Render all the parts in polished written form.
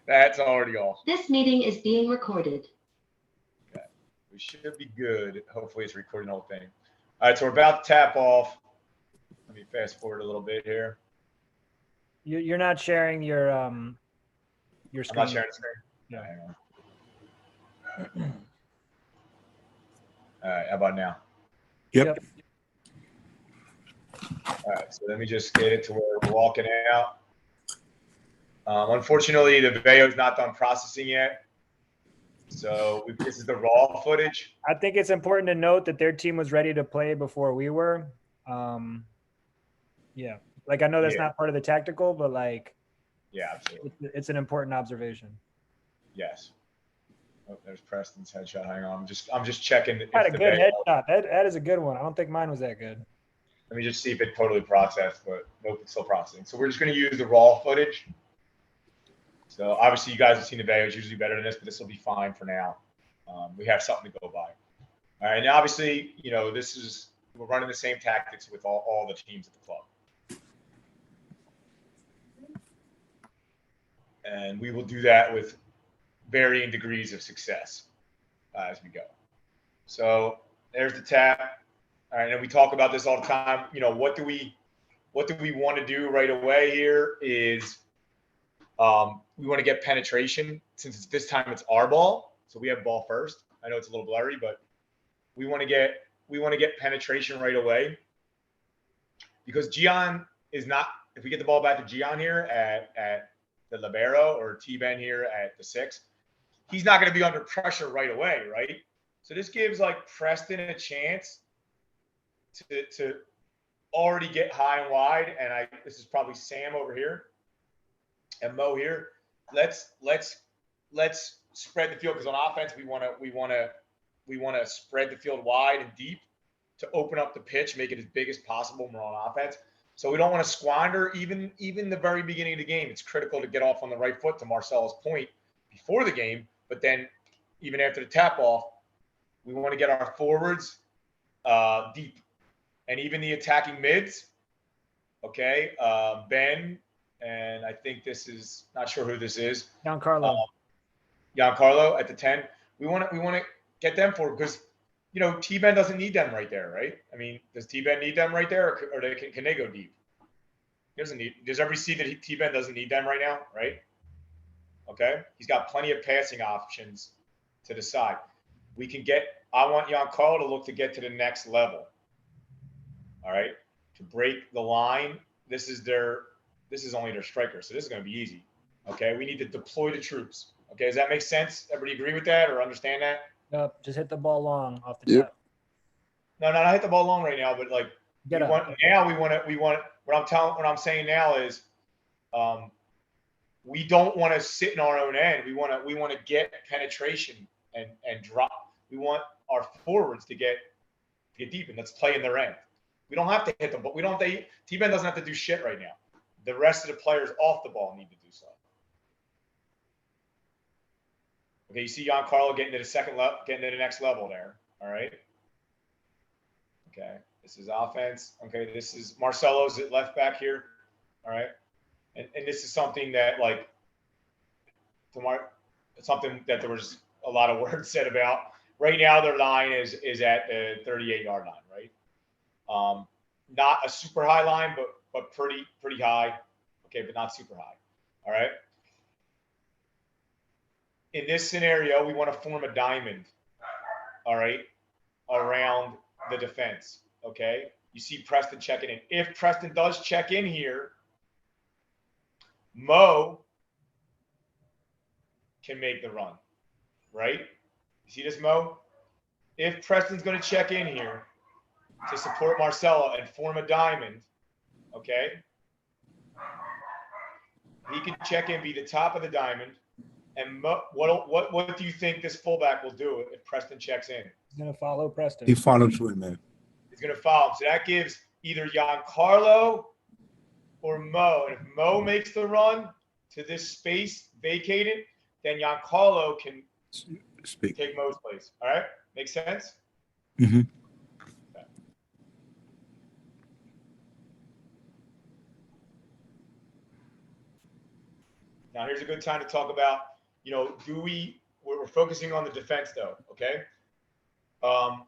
That's already off. This meeting is being recorded. Okay. We should be good. Hopefully it's recording the whole thing. All right, so we're about to tap off. Let me fast forward a little bit here. You're not sharing your I'm screen. not sharing the screen. Yeah. Hang on. All right, how about now? Yep. All right, so let me just get it to where we're walking out. Unfortunately, the video's not done processing yet. So this is the raw footage. I think it's important to note that their team was ready to play before we were. Yeah. Like, I know that's not part of the tactical, but like, yeah, absolutely. It's an important observation. Yes. Oh, there's Preston's headshot. Hang on. I'm just checking. Had a good headshot. That is a good one. I don't think mine was that good. Let me just see if it totally processed, but nope, it's still processing. So we're just going to use the raw footage. So obviously you guys have seen the video. It's usually better than this, but this will be fine for now. We have something to go by. All right. And obviously, you know, we're running the same tactics with all the teams at the club. And we will do that with varying degrees of success as we go. So there's the tap. All right, and we talk about this all the time. You know, what do we want to do right away here is we want to get penetration. Since this time it's our ball, so we have ball first. I know it's a little blurry, but we want to get penetration right away because Gian is not. If we get the ball back to Gian here at the libero or T-Ben here at the 6, he's not going to be under pressure right away, right? So this gives like Preston a chance to already get high and wide, and this is probably Sam over here and Mo here. Let's spread the field because on offense we want to spread the field wide and deep to open up the pitch, make it as big as possible when we're on offense. So we don't want to squander even the very beginning of the game. It's critical to get off on the right foot, to Marcelo's point, before the game. But then even after the tap off, we want to get our forwards deep. And even the attacking mids, okay, Ben, and I think this is, not sure who this is. Giancarlo. Giancarlo at the 10. We want to get them forward because, you know, T-Ben doesn't need them right there, right? I mean, does T-Ben need them right there, or can they go deep? He doesn't need. Does everybody see that T-Ben doesn't need them right now, right? Okay, he's got plenty of passing options to the side. I want Giancarlo to look to get to the next level. All right, to break the line. This is only their striker, so this is going to be easy. Okay, we need to deploy the troops. Okay, does that make sense? Everybody agree with that or understand that? Yep, just hit the ball long off the top. No, not hit the ball long right now, but like what I'm saying now is we don't want to sit in our own end. We want to get penetration and drop. We want our forwards to get deep, and let's play in their end. We don't have to hit the ball. T-Ben doesn't have to do shit right now. The rest of the players off the ball need to do so. Okay, you see Giancarlo getting to the second level, getting to the next level there. All right. Okay, this is offense. Okay, this is Marcelo's at left back here. All right, and this is something that something that there was a lot of words said about. Right now, their line is at the 38-yard line, right? Not a super high line, but pretty high. Okay, but not super high. All right. In this scenario, we want to form a diamond, all right, around the defense, okay? You see Preston checking in. If Preston does check in here, Mo can make the run, right? You see this, Mo? If Preston's going to check in here to support Marcelo and form a diamond, okay, he can check in, be the top of the diamond. And what do you think this fullback will do if Preston checks in? He's going to follow Preston. He followed through, man. He's going to follow him. So that gives either Giancarlo or Mo. And if Mo makes the run to this space vacated, then Giancarlo can take Mo's place. All right? Make sense? Mm-hmm. Okay. Now here's a good time to talk about, we're focusing on the defense though, okay? Are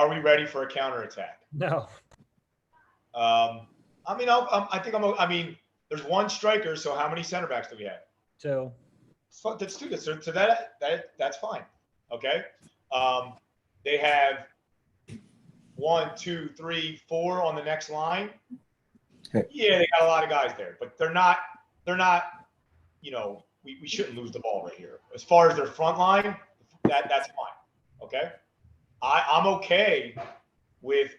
we ready for a counterattack? No. I mean, there's one striker, so how many center backs do we have? So So let's do this. So that's fine. Okay. They have 1, 2, 3, 4 on the next line. Okay. Yeah, they got a lot of guys there, but they're not, we shouldn't lose the ball right here. As far as their front line, that's fine. Okay. I'm okay with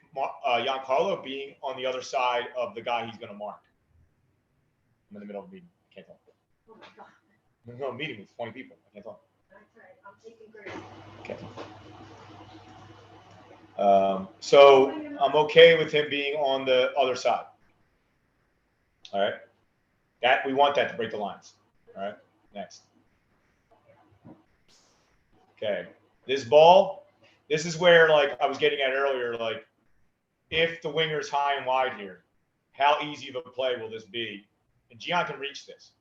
Giancarlo being on the other side of the guy he's going to mark. I'm in the middle of a meeting. I can't talk. Oh my God. I'm in a meeting with 20 people. I can't talk. That's right. I'm taking breaks. Okay. So I'm okay with him being on the other side. All right. We want that to break the lines. All right. Next. Okay. This ball, this is where, like I was getting at earlier, like if the winger's high and wide here, how easy of a play will this be? And Gian can reach this.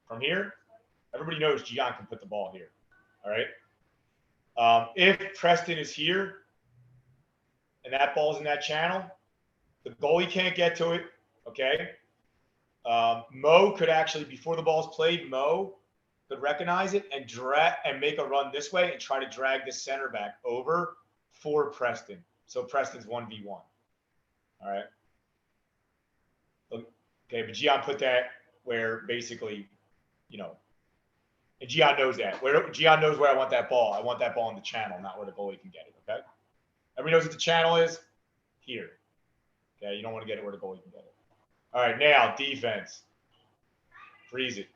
From here, everybody knows Gian can put the ball here. All right. If Preston is here and that ball's in that channel, the goalie can't get to it. Okay. Mo could actually, before the ball's played, Mo could recognize it and drag and make a run this way and try to drag the center back over for Preston. So Preston's 1v1. All right. Okay, but Gian put that where basically, and Gian knows that. Gian knows where I want that ball. I want that ball in the channel, not where the goalie can get it. Okay. Everybody knows what the channel is? Here. Okay, you don't want to get it where the goalie can get it. All right, now defense. Freeze it.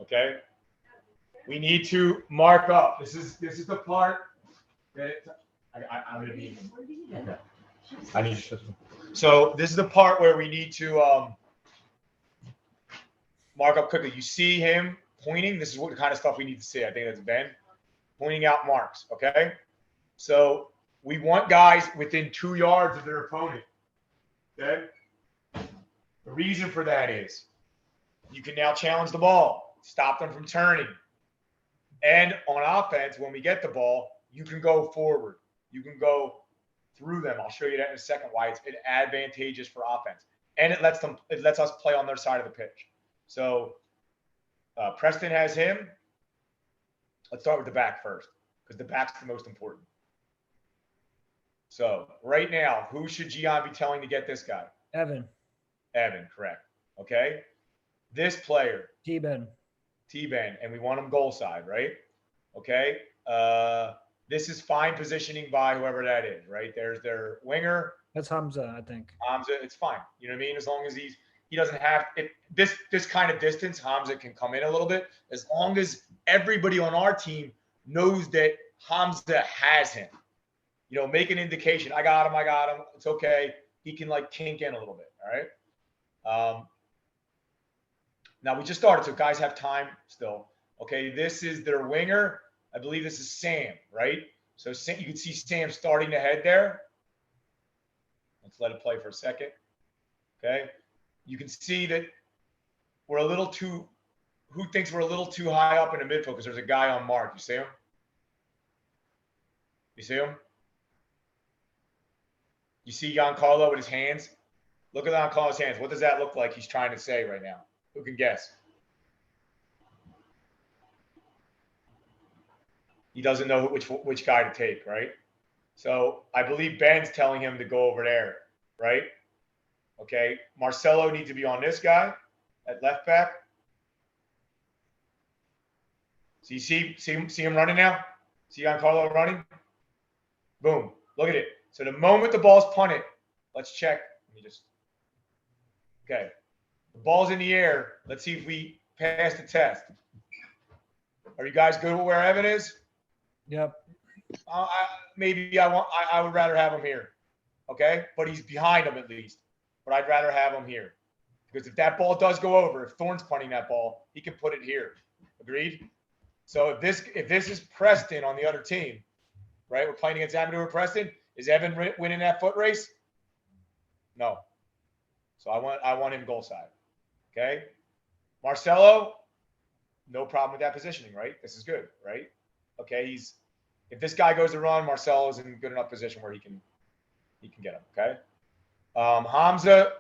Okay. We need to mark up. This is the part that I'm gonna need. Okay. I need to. So this is the part where we need to mark up quickly. You see him pointing. This is what the kind of stuff we need to see. I think that's Ben pointing out marks. Okay. So we want guys within 2 yards of their opponent. Okay. The reason for that is you can now challenge the ball, stop them from turning. And on offense, when we get the ball, you can go forward. You can go through them. I'll show you that in a second why it's advantageous for offense. And it lets us play on their side of the pitch. So Preston has him. Let's start with the back first, because the back's the most important. So right now, who should Gian be telling to get this guy? Evan. Evan, correct. Okay. This player, T-Ben. T-Ben, and we want him goal side, right? Okay. This is fine positioning by whoever that is, right? There's their winger. That's Hamza, I think. Hamza, it's fine. You know what I mean? As long as he doesn't have it, this kind of distance, Hamza can come in a little bit. As long as everybody on our team knows that Hamza has him. Make an indication. I got him. It's okay. He can like kink in a little bit. All right. Now we just started, so guys have time still. Okay, this is their winger. I believe this is Sam, right? So you can see Sam starting to head there. Let's let it play for a second. Okay, you can see that we're a little too. Who thinks we're a little too high up in the midfield? Because there's a guy on mark. You see him? You see him? You see Giancarlo with his hands? Look at Giancarlo's hands. What does that look like he's trying to say right now? Who can guess? He doesn't know which guy to take, right? So I believe Ben's telling him to go over there, right? Okay. Marcelo needs to be on this guy at left back. So you see him running now? See Giancarlo running? Boom. Look at it. So the moment the ball's punted, let's check. Let me just. Okay. The ball's in the air. Let's see if we pass the test. Are you guys good with where Evan is? Yep. I would rather have him here. Okay? But he's behind him at least. But I'd rather have him here. Because if that ball does go over, if Thorne's punting that ball, he can put it here. Agreed? So if this is Preston on the other team, right? We're playing against Amadou or Preston. Is Evan winning that foot race? No. So I want him goal side. Okay. Marcelo, no problem with that positioning, right? This is good, right? Okay, if this guy goes to run, Marcelo's in good enough position where he can get him. Okay. Hamza,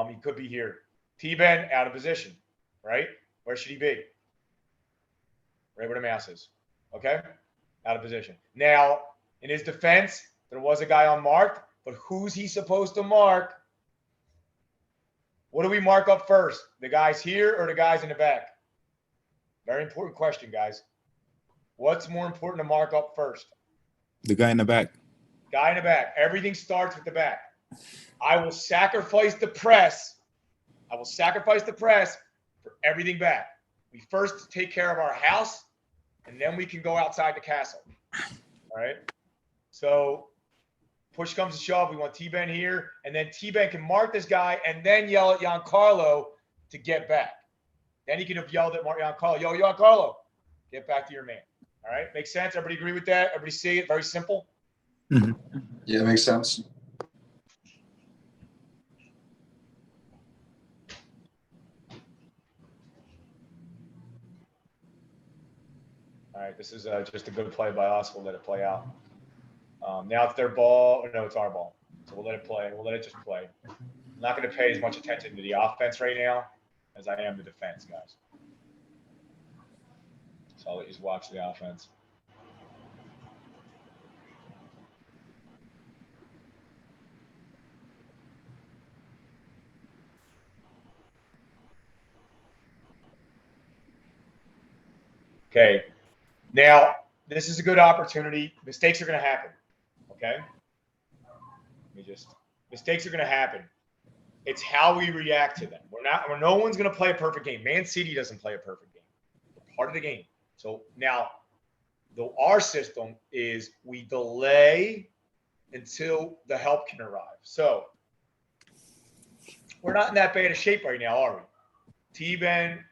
he could be here. T-Ben out of position, right? Where should he be? Right where the mouse is. Okay, out of position. Now, in his defense, there was a guy unmarked, but who's he supposed to mark? What do we mark up first? The guys here or the guys in the back? Very important question, guys. What's more important to mark up first? The guy in the back. Guy in the back. Everything starts with the back. I will sacrifice the press. I will sacrifice the press for everything back. We first take care of our house, and then we can go outside the castle. All right? So push comes to shove. We want T-Ben here, and then T-Ben can mark this guy and then yell at Giancarlo to get back. Then he could have yelled at Giancarlo, yo, Giancarlo, get back to your man. All right? Makes sense? Everybody agree with that? Everybody see it? Very simple? Mhm. Yeah, it makes sense. All right, this is just a good play by us. We'll let it play out. Now it's their ball. No, it's our ball. So we'll let it play. We'll let it just play. I'm not going to pay as much attention to the offense right now as I am the defense, guys. So I'll let you just watch the offense. Okay. Now, this is a good opportunity. Mistakes are going to happen. Okay? Mistakes are going to happen. It's how we react to them. No one's going to play a perfect game. Man City doesn't play a perfect game. They're part of the game. So now, our system is we delay until the help can arrive. So we're not in that bad of shape right now, are we? T-Ben,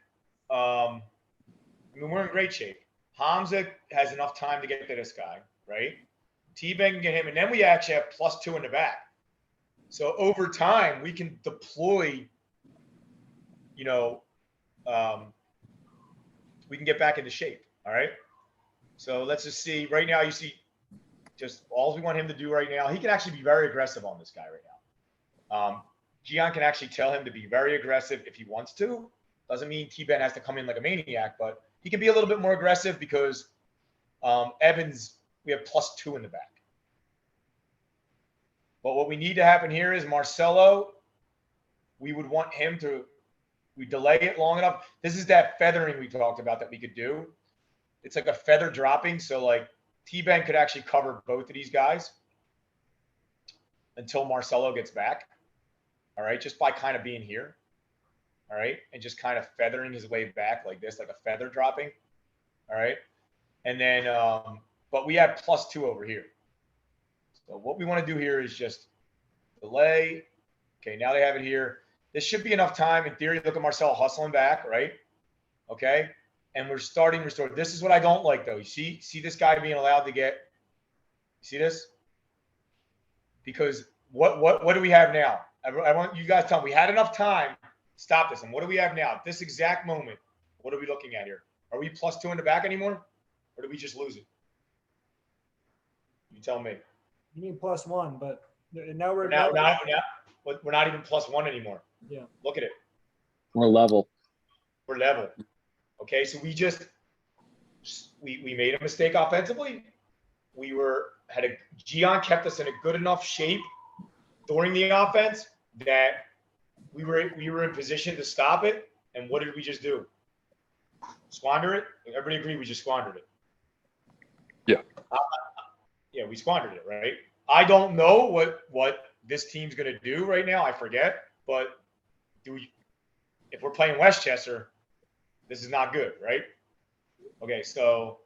we're in great shape. Hamza has enough time to get to this guy, right? T-Ben can get him, and then we actually have +2 in the back. So over time, we can deploy, we can get back into shape, all right? So let's just see. Right now, you see just all we want him to do right now. He can actually be very aggressive on this guy right now. Gian can actually tell him to be very aggressive if he wants to. Doesn't mean T-Ben has to come in like a maniac, but he can be a little bit more aggressive because Evans, we have +2 in the back. But what we need to happen here is Marcelo, we would want him to – we delay it long enough. This is that feathering we talked about that we could do. It's like a feather dropping. So, like, T-Ben could actually cover both of these guys until Marcelo gets back, all right, just by kind of being here, all right, and just kind of feathering his way back like this, like a feather dropping, all right. And then but we have +2 over here. So what we want to do here is just delay. Okay, now they have it here. This should be enough time. In theory, look at Marcelo hustling back, right? Okay, and we're starting to restore. This is what I don't like, though. You see this guy being allowed to get – you see this? Because what do we have now? I want you guys to tell me. We had enough time to stop this. And what do we have now? At this exact moment, what are we looking at here? Are we +2 in the back anymore? Or did we just lose it? You tell me. You need +1, but now we're We're not even +1 anymore. Yeah. Look at it. We're level. We're level. Okay, so we made a mistake offensively. Gian kept us in a good enough shape during the offense that we were in position to stop it. And what did we just do? Squander it? Everybody agree we just squandered it. Yeah. Yeah, we squandered it, right? I don't know what this team's going to do right now. I forget. But if we're playing Westchester, this is not good, right? Okay, so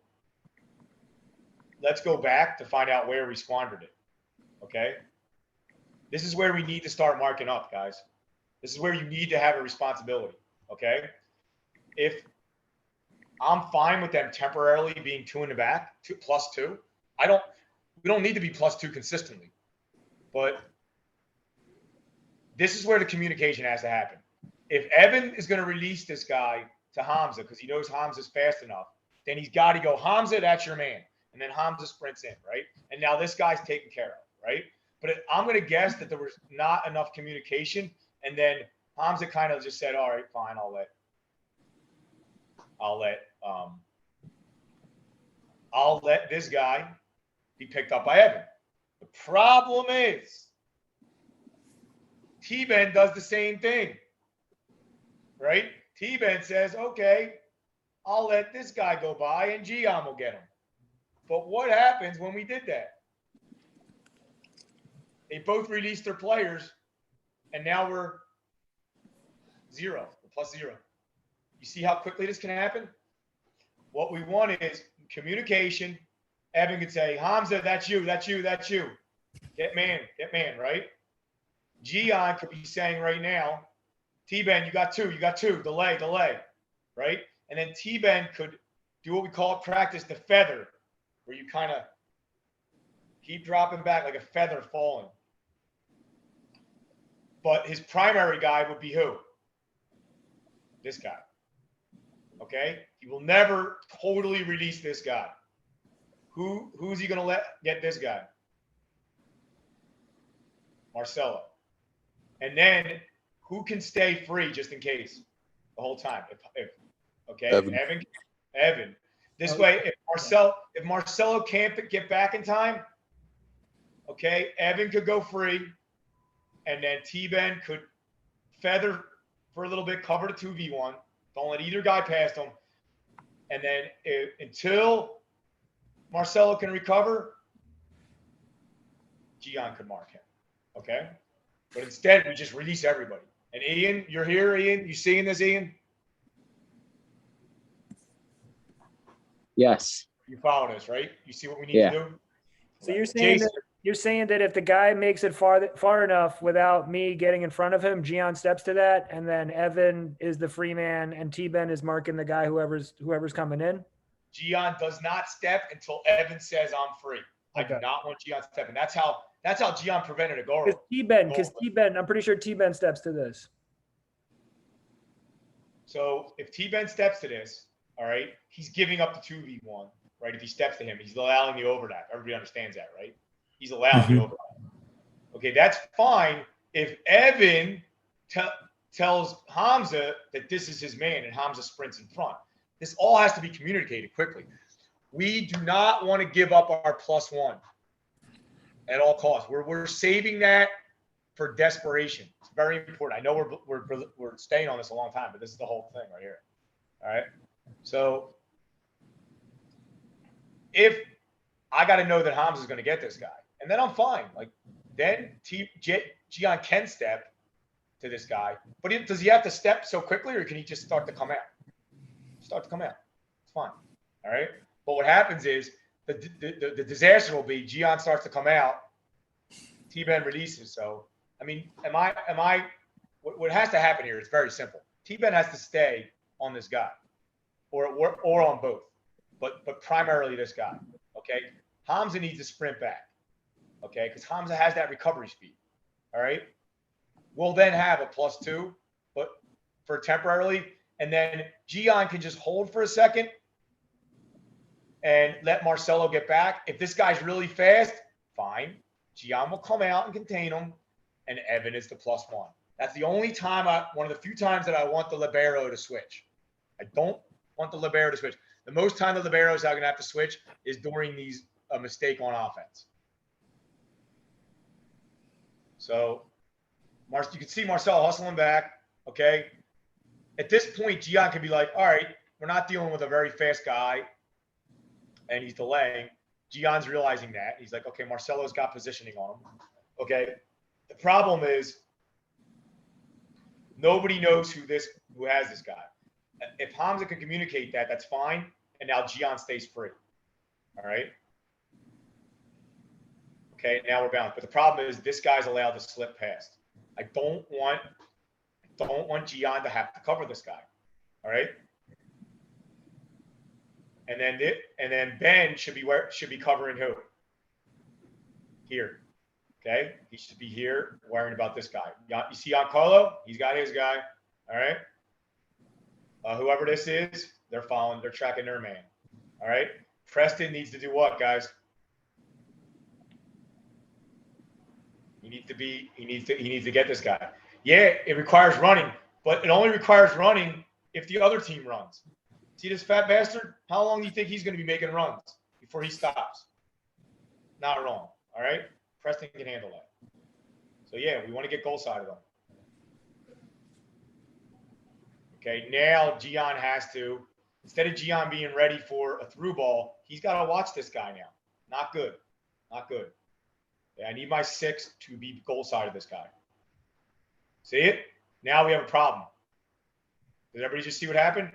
let's go back to find out where we squandered it. Okay? This is where we need to start marking up, guys. This is where you need to have a responsibility. Okay? If I'm fine with them temporarily being 2 in the back, +2. We don't need to be +2 consistently. But this is where the communication has to happen. if Evan is going to release this guy to Hamza because he knows Hamza's fast enough, then he's got to go, Hamza, that's your man. And then Hamza sprints in, right? And now this guy's taken care of, right? But I'm going to guess that there was not enough communication. And then Hamza kind of just said, all right, fine, I'll let this guy be picked up by Evan. The problem is T-Ben does the same thing, right? T-Ben says, okay, I'll let this guy go by and Gian will get him. But what happens when we did that? They both released their players, and now we're plus zero. You see how quickly this can happen? What we want is communication. Evan could say, Hamza, that's you. Get man, right? Gian could be saying right now, T-Ben, you got two, delay, right? And then T-Ben could do what we call practice the feather, where you kind of keep dropping back like a feather falling. But his primary guy would be who? This guy. Okay? He will never totally release this guy. Who's he going to let get this guy? Marcelo. And then who can stay free just in case the whole time? If okay, Evan. This way, if Marcelo can't get back in time, okay, Evan could go free, and then T-Ben could feather for a little bit, cover the 2v1. Don't let either guy past him. And then until Marcelo can recover, Gian could mark him. Okay? But instead, we just release everybody. And Ian, you're here, Ian? You seeing this, Ian? Yes. You follow this, right? You see what we need Yeah. to do? So you're saying that if the guy makes it far enough without me getting in front of him, Gian steps to that, and then Evan is the free man, and T-Ben is marking the guy whoever's coming in. Gian does not step until Evan says I'm free. I Okay. do not want Gian stepping. That's how Gian prevented a goal. Because T-Ben, I'm pretty sure T-Ben steps to this. So if T-Ben steps to this, all right, he's giving up the 2v1, right? If he steps to him, he's allowing the overlap. Everybody understands that, right? He's allowing the overlap. Okay, that's fine if Evan tells Hamza that this is his man and Hamza sprints in front. This all has to be communicated quickly. We do not want to give up our +1 at all costs. We're saving that for desperation. It's very important. I know we're staying on this a long time, but this is the whole thing right here. All right. So if I got to know that Hamza is going to get this guy, and then I'm fine. Like then Gian can step to this guy, but does he have to step so quickly, or can he just start to come out? It's fine. All right. But what happens is the disaster will be Gian starts to come out, T-Ben releases. So I mean, what has to happen here is very simple. T-Ben has to stay on this guy, or on both, but primarily this guy. Okay. Hamza needs to sprint back. Okay, because Hamza has that recovery speed. All right. We'll then have a +2, but for temporarily, and then Gian can just hold for a second and let Marcelo get back. If this guy's really fast, fine. Gian will come out and contain him, and Evan is the +1. That's the only time one of the few times that I want the libero to switch. I don't want the libero to switch. The most time the liberos are going to have to switch is during a mistake on offense. So you can see Marcelo hustling back, okay? At this point, Gian can be like, all right, we're not dealing with a very fast guy, and he's delaying. Gian's realizing that. He's like, okay, Marcelo's got positioning on him. Okay. The problem is nobody knows who has this guy. If Hamza can communicate that, that's fine. And now Gian stays free. All right. Okay, now we're balanced. But the problem is this guy's allowed to slip past. I don't want Gian to have to cover this guy. All right. And then Ben should be covering who? Here. Okay. He should be here worrying about this guy. You see Giancarlo? He's got his guy. All right. Whoever this is, they're tracking their man. All right. Preston needs to do what, guys? He needs to get this guy. Yeah, it requires running, but it only requires running if the other team runs. See this fat bastard? How long do you think he's going to be making runs before he stops? Not wrong. All right. Preston can handle that. So yeah, we want to get goal side of them. Okay, now Gian has to, instead of Gian being ready for a through ball, he's got to watch this guy now. Not good. Not good. Yeah, I need my 6 to be goal side of this guy. See it? Now we have a problem. Did everybody just see what happened?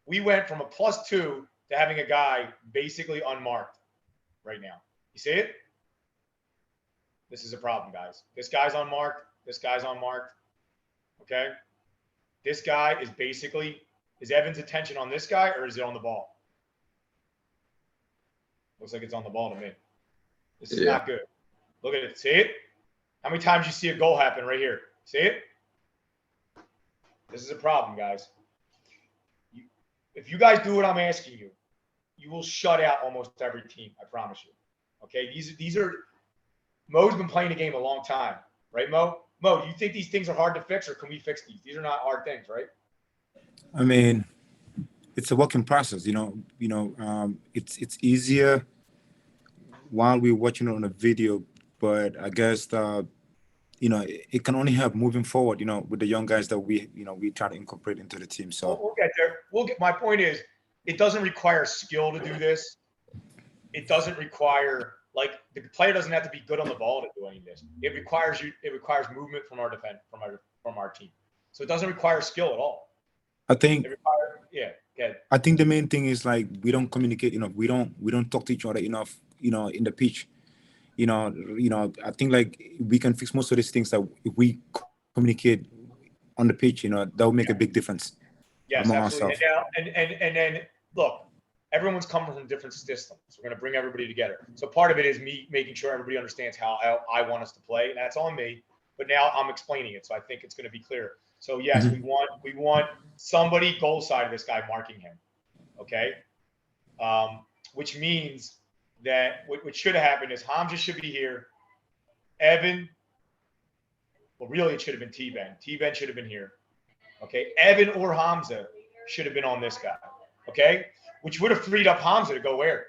We went from a +2 to having a guy basically unmarked right now. You see it? This is a problem, guys. This guy's unmarked. This guy's unmarked. Okay? This guy is basically, is Evan's attention on this guy or is it on the ball? Looks like it's on the ball to me. This is not good. Look at it. See it? How many times you see a goal happen right here? See it? This is a problem, guys. If you guys do what I'm asking you, you will shut out almost every team. I promise you. Okay? These are Mo's been playing the game a long time, right, Mo? Mo, do you think these things are hard to fix, or can we fix these? These are not hard things, right? I mean, it's a working process. It's easier while we're watching it on a video, but I guess it can only help moving forward. With the young guys that we try to incorporate into the team. So we'll get there. My point is, it doesn't require skill to do this. It doesn't require. Like, the player doesn't have to be good on the ball to do any of this. It requires movement from our team. So it doesn't require skill at all. I think. Yeah. I think the main thing is, like, we don't communicate enough. We don't talk to each other enough. In the pitch. I think, like, we can fix most of these things that if we communicate on the pitch. That will make a big difference. Yes, absolutely. And then look. Everyone's coming from different systems. We're going to bring everybody together. So part of it is me making sure everybody understands how I want us to play, and that's on me. But now I'm explaining it, so I think it's going to be clear. So yes, we want somebody goal side of this guy marking him, okay? Which means that what should have happened is Hamza should be here. Evan, well, really it should have been T-Ben. T-Ben should have been here, okay? Evan or Hamza should have been on this guy, okay? Which would have freed up Hamza to go where?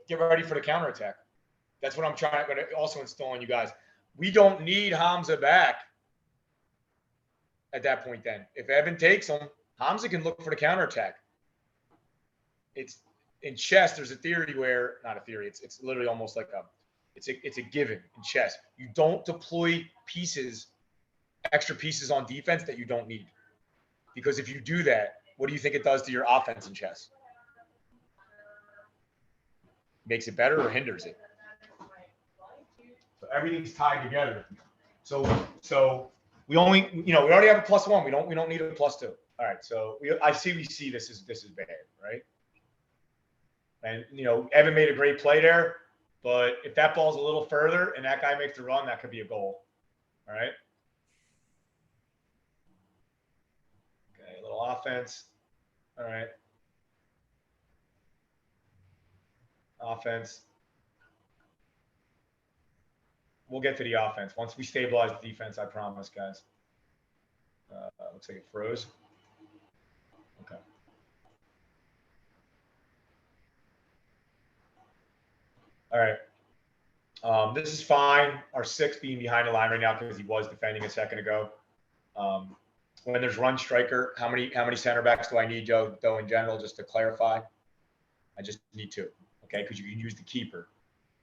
Get ready for the counterattack. That's what I'm going to also install on you guys. We don't need Hamza back at that point then. If Evan takes him, Hamza can look for the counterattack. It's in chess, there's a theory where, not a theory, it's literally almost like it's a given in chess. You don't deploy extra pieces on defense that you don't need. Because if you do that, what do you think it does to your offense in chess? Makes it better or hinders it? So everything's tied together. So we only, we already have a +1. We don't need a +2. All right. So I see this is bad, right? And Evan made a great play there, but if that ball's a little further and that guy makes the run, that could be a goal. All right. Little offense. All right. Offense. We'll get to the offense once we stabilize the defense, I promise, guys. Looks like it froze. Okay. All right. This is fine. Our 6 being behind the line right now because he was defending a second ago. When there's run striker, how many center backs do I need, Joe, though, in general, just to clarify? I just need 2, okay? Because you can use the keeper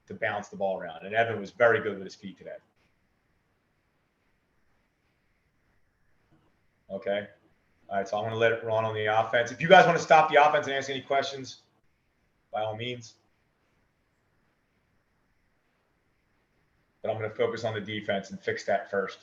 to bounce the ball around. And Evan was very good with his feet today. Okay? All right, so I'm going to let it run on the offense. If you guys want to stop the offense and ask any questions, by all means. But I'm going to focus on the defense and fix that first.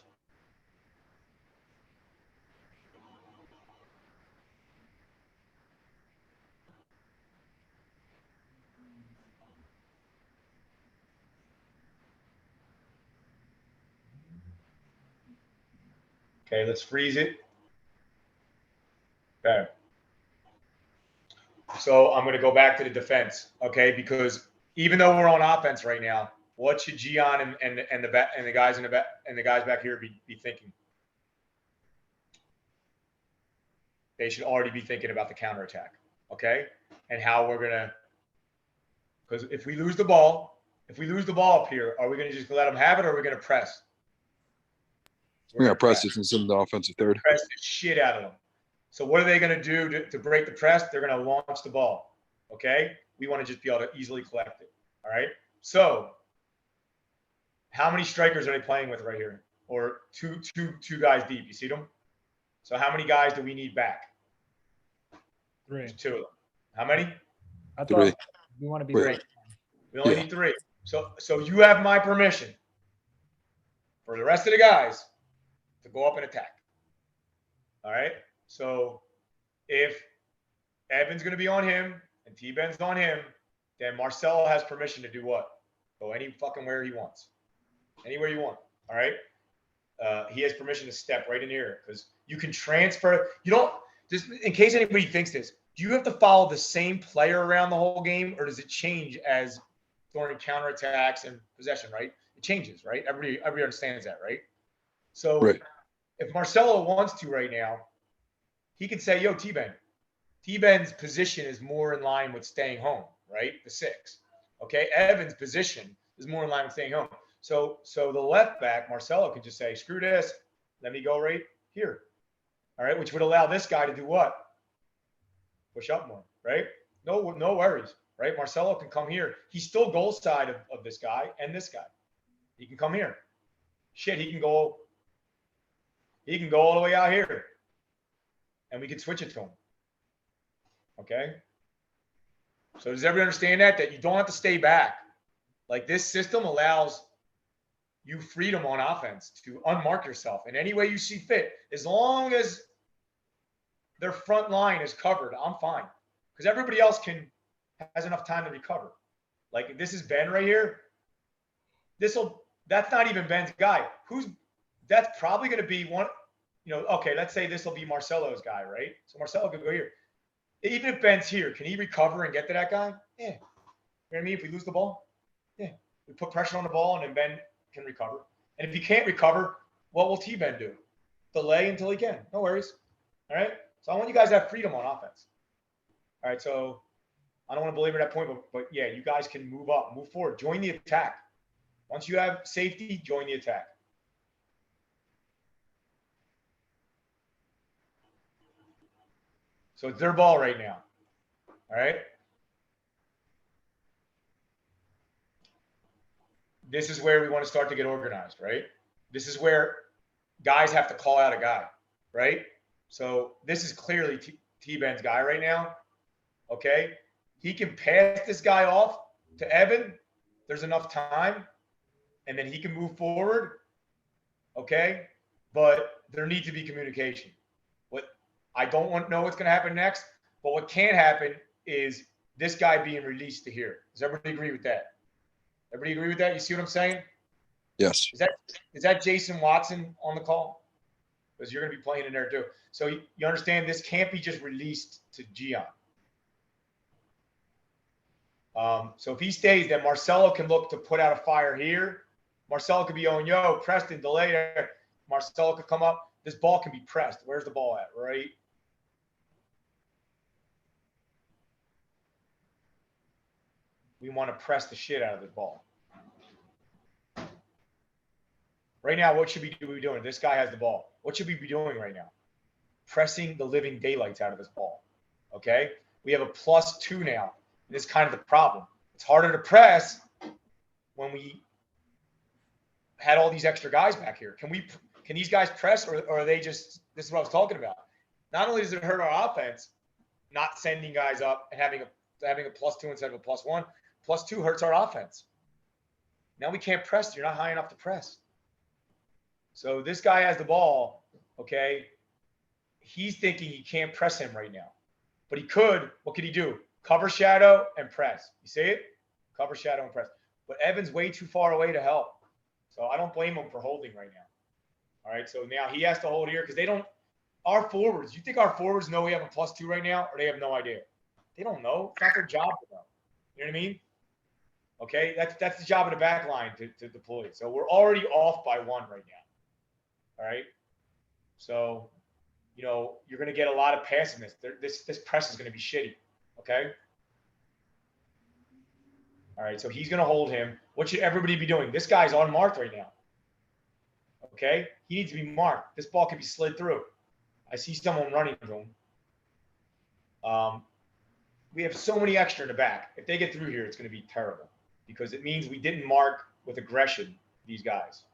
Okay, let's freeze it. Okay. So I'm going to go back to the defense, okay? Because even though we're on offense right now, what should Gian and the guys in the back and the guys back here be thinking? They should already be thinking about the counterattack, okay? And how we're gonna, because if we lose the ball up here, are we gonna just let them have it, or are we gonna press? We're gonna press this and send the offensive third. Press the shit out of them. So what are they gonna do to break the press? They're gonna launch the ball, okay? We want to just be able to easily collect it, all right? So how many strikers are they playing with right here? Or two guys deep. You see them? So how many guys do we need back? 3. There's 2 of them. How many? I Three. thought we want to be 3. 3. We only Yeah. need 3. So you have my permission for the rest of the guys to go up and attack. All right. So if Evan's going to be on him and T-Ben's on him, then Marcelo has permission to do what? Go any fucking where he wants. Anywhere you want. All right. He has permission to step right in here because you can transfer. You don't, just in case anybody thinks this, do you have to follow the same player around the whole game, or does it change as during counterattacks and possession, right? It changes, right? Everybody understands that, right? So Right. if Marcelo wants to right now, he can say, yo, T-Ben. T-Ben's position is more in line with staying home, right? The 6. Okay. Evan's position is more in line with staying home. So the left back, Marcelo, could just say, screw this. Let me go right here. All right. Which would allow this guy to do what? Push up more, right? No worries, right? Marcelo can come here. He's still goal side of this guy and this guy. He can come here. Shit, he can go all the way out here. And we can switch it to him. Okay? So does everybody understand that you don't have to stay back? Like, this system allows you freedom on offense to unmark yourself in any way you see fit. As long as their front line is covered, I'm fine. Because everybody else has enough time to recover. Like, if this is Ben right here, that's not even Ben's guy. That's probably going to be one, okay, let's say this will be Marcelo's guy, right? So Marcelo could go here. Even if Ben's here, can he recover and get to that guy? Yeah. You know what I mean? If we lose the ball, yeah. We put pressure on the ball and then Ben can recover. And if he can't recover, what will T-Ben do? Delay until he can. No worries. All right? So I want you guys to have freedom on offense. All right, so I don't want to belabor that point, but yeah, you guys can move up, move forward, join the attack. Once you have safety, join the attack. So it's their ball right now. All right? This is where we want to start to get organized, right? This is where guys have to call out a guy, right? So this is clearly T-Ben's guy right now, okay? He can pass this guy off to Evan. There's enough time, and then he can move forward, okay? But there needs to be communication. I don't want to know what's going to happen next, but what can happen is this guy being released to here. Does everybody agree with that? Everybody agree with that? You see what I'm saying? Yes. Is that Jason Watson on the call? Because you're going to be playing in there too. So you understand this can't be just released to Gian. So if he stays, then Marcelo can look to put out a fire here. Marcelo could be on, yo, Preston, delay there. Marcelo could come up. This ball can be pressed. Where's the ball at? Right. We want to press the shit out of this ball. Right now, what should we be doing? This guy has the ball. What should we be doing right now? Pressing the living daylights out of this ball. Okay? We have a +2 now. This is kind of the problem. It's harder to press when we had all these extra guys back here. Can these guys press, or are they just, this is what I was talking about. Not only does it hurt our offense, not sending guys up and having a +2 instead of a +1, +2 hurts our offense. Now we can't press. You're not high enough to press. So this guy has the ball, okay? He's thinking he can't press him right now. But he could. What could he do? Cover shadow and press. You see it? Cover shadow and press. But Evan's way too far away to help. So I don't blame him for holding right now. All right. So now he has to hold here because they don't. Our forwards. You think our forwards know we have a +2 right now, or they have no idea? They don't know. It's not their job to know. You know what I mean? Okay. That's the job of the back line to deploy. So we're already off by 1 right now. All right. So, you know, you're going to get a lot of passiveness. This press is going to be shitty. Okay. All right. So he's going to hold him. What should everybody be doing? This guy's unmarked right now. Okay. He needs to be marked. This ball can be slid through. I see someone running to him. We have so many extra in the back. If they get through here, it's going to be terrible because it means we didn't mark with aggression these guys.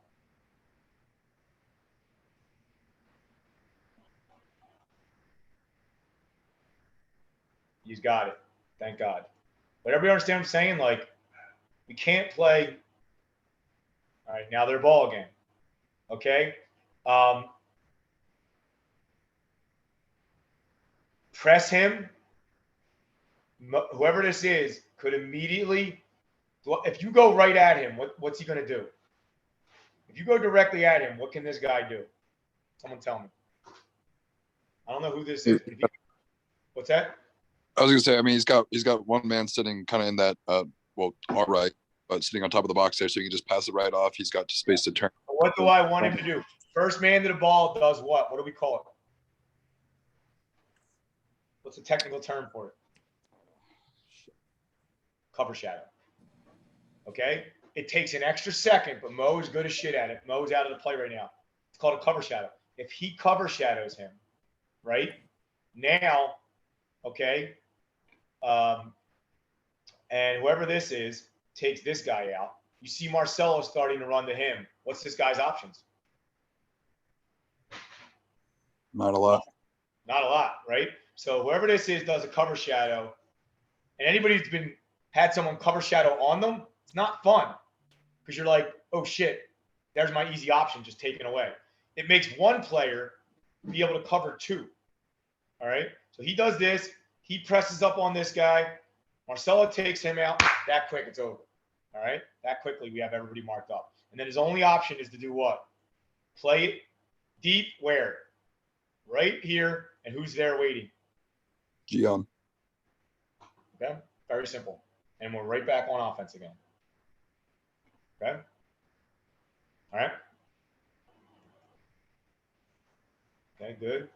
He's got it. Thank God. But everybody understand what I'm saying? Like, we can't play. All right, now they're ball again. Okay. Press him. Whoever this is could immediately, if you go right at him, what's he going to do? If you go directly at him, what can this guy do? Someone tell me. I don't know who this is. What's that? I was gonna say, I mean, he's got one man sitting kind of in that, well, our right, but sitting on top of the box there, so you can just pass it right off. He's got space to turn. What do I want him to do? First man to the ball does what? What do we call it? What's the technical term for it? Cover shadow. Okay? It takes an extra second, but Mo is good as shit at it. Mo's out of the play right now. It's called a cover shadow. If he cover shadows him, right? Now, okay, and whoever this is takes this guy out. You see Marcelo starting to run to him. What's this guy's options? Not a lot. Not a lot, right? So whoever this is does a cover shadow, and anybody who's had someone cover shadow on them, it's not fun because you're like, oh shit, there's my easy option just taken away. It makes one player be able to cover 2. All right. So he does this. He presses up on this guy. Marcelo takes him out. That quick, it's over. All right. That quickly, we have everybody marked up. And then his only option is to do what? Play it deep where? Right here. And who's there waiting? Gian. Okay. Very simple. And we're right back on offense again. Okay. All right. Okay, good.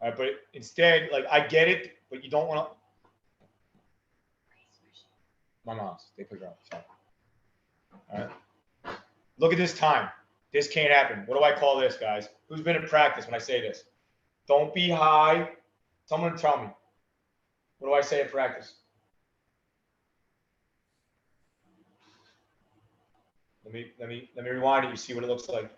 All right, but instead, like, I get it, but you don't want to. My mom's. They put her up. Sorry. All right. Look at this time. This can't happen. What do I call this, guys? Who's been in practice when I say this? Don't be high. Someone tell me. What do I say at practice? Let me rewind it. You see what it looks like.